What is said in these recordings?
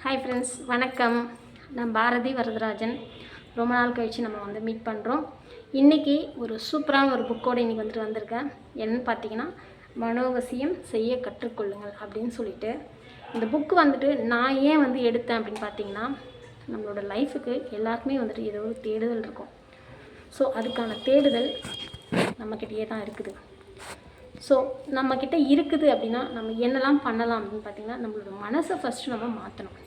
Hi friends, வணக்கம். நான் பாரதி வரதராஜன். ரொம்ப நாள் கழித்து நம்ம வந்து மீட் பண்ணுறோம். இன்றைக்கி ஒரு சூப்பரான ஒரு புக்கோடு இன்றைக்கி வந்திருக்கேன். என்னென்னு பார்த்தீங்கன்னா, மனோவசியம் செய்ய கற்றுக்கொள்ளுங்கள் அப்படின்னு சொல்லிட்டு இந்த புக்கு நான் ஏன் எடுத்தேன் அப்படின்னு பார்த்தீங்கன்னா, நம்மளோட லைஃபுக்கு எல்லாருக்குமே ஏதோ ஒரு தேடுதல் இருக்கும். ஸோ அதுக்கான தேடுதல் நம்மக்கிட்டேயே தான் இருக்குது. ஸோ நம்மக்கிட்ட இருக்குது அப்படின்னா நம்ம என்னெல்லாம் பண்ணலாம் அப்படின்னு பார்த்திங்கன்னா, நம்மளோட மனசை ஃபஸ்ட்டு நம்ம மாற்றணும்.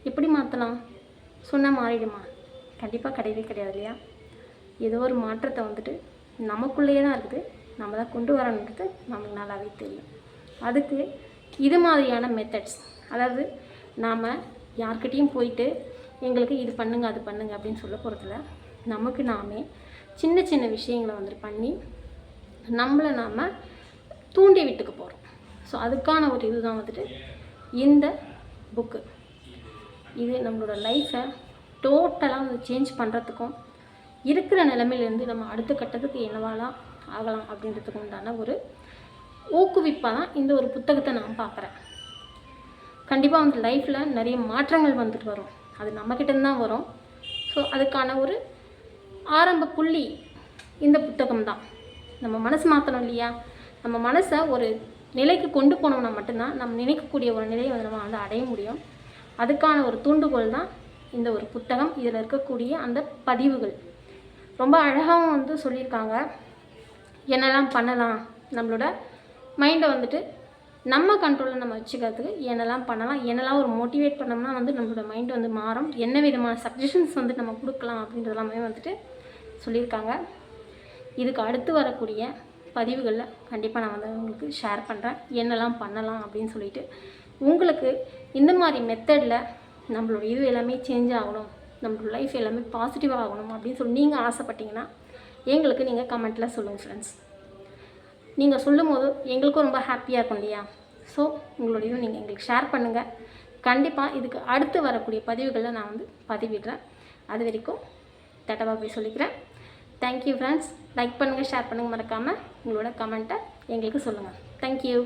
எப்படி மாற்றலாம்? சொன்னால் மாறிடுமா? கண்டிப்பாக கிடையவே கிடையாது இல்லையா? ஏதோ ஒரு மாற்றத்தை நமக்குள்ளேயே தான் இருக்குது. நம்ம தான் கொண்டு வரணுன்றது நமக்கு நல்லாவே தெரியும். அதுக்கு இது மாதிரியான மெத்தட்ஸ், அதாவது நாம் யார்கிட்டையும் போயிட்டு எங்களுக்கு இது பண்ணுங்க அது பண்ணுங்க அப்படின்னு சொல்ல போகிறதில்ல. நமக்கு நாமே சின்ன சின்ன விஷயங்களை பண்ணி நம்மளை நாம் தூண்டி விட்டுக்க போகிறோம். ஸோ அதுக்கான ஒரு இதுதான் இந்த புக்கு. இது நம்மளோட லைஃப்பை டோட்டலாக சேஞ்ச் பண்ணுறதுக்கும் இருக்கிற நிலைமையிலேருந்து நம்ம அடுத்த கட்டத்துக்கு என்னவாலாம் ஆகலாம் அப்படின்றதுக்கு உண்டான ஒரு ஊக்குவிப்பாக தான் இந்த ஒரு புத்தகத்தை நான் பார்க்குறேன். கண்டிப்பாக லைஃப்பில் நிறைய மாற்றங்கள் வரும். அது நம்மக்கிட்டேருந்து தான் வரும். ஸோ அதுக்கான ஒரு ஆரம்ப புள்ளி இந்த புத்தகம் தான். நம்ம மனசு மாற்றணும் இல்லையா? நம்ம மனசை ஒரு நிலைக்கு கொண்டு போனோம்னா மட்டும்தான் நம்ம நினைக்கக்கூடிய ஒரு நிலையை நம்ம அடைய முடியும். அதுக்கான ஒரு தூண்டுகோல் தான் இந்த ஒரு புத்தகம். இதில் இருக்கக்கூடிய அந்த பதிவுகள் ரொம்ப அழகாகவும் சொல்லியிருக்காங்க. என்னெல்லாம் பண்ணலாம், நம்மளோட மைண்டை நம்ம கண்ட்ரோலில் நம்ம வச்சுக்கிறதுக்கு என்னெல்லாம் பண்ணலாம், என்னெல்லாம் ஒரு மோட்டிவேட் பண்ணோம்னா நம்மளோட மைண்டு மாறும், என்ன விதமான சஜஷன்ஸ் நம்ம கொடுக்கலாம் அப்படின்றதெல்லாமே சொல்லியிருக்காங்க. இதுக்கு அடுத்து வரக்கூடிய பதிவுகளில் கண்டிப்பாக நான் உங்களுக்கு ஷேர் பண்ணுறேன் என்னெல்லாம் பண்ணலாம் அப்படின்னு சொல்லிட்டு. உங்களுக்கு இந்த மாதிரி மெத்தடில் நம்மளோட இது எல்லாமே சேஞ்ச் ஆகணும், நம்மளோட லைஃப் எல்லாமே பாசிட்டிவாக ஆகணும் அப்படின்னு சொல்லி நீங்கள் ஆசைப்பட்டீங்கன்னா எங்களுக்கு நீங்கள் கமெண்ட்டில் சொல்லுங்கள் ஃப்ரெண்ட்ஸ். நீங்கள் சொல்லும் போது எங்களுக்கும் ரொம்ப ஹாப்பியாக இருக்கும் இல்லையா? ஸோ உங்களோட இதுவும் நீங்கள் எங்களுக்கு ஷேர் பண்ணுங்கள். கண்டிப்பாக இதுக்கு அடுத்து வரக்கூடிய பதிவுகளில் நான் பதிவிடுறேன். அது வரைக்கும் டாட்டாவாக போய் சொல்லிக்கிறேன். Thank you friends. லைக் பண்ணுங்கள், ஷேர் பண்ணுங்கள், மறக்காமல் உங்களோட கமெண்ட்டை எங்களுக்கு சொல்லுங்கள். தேங்க்யூ.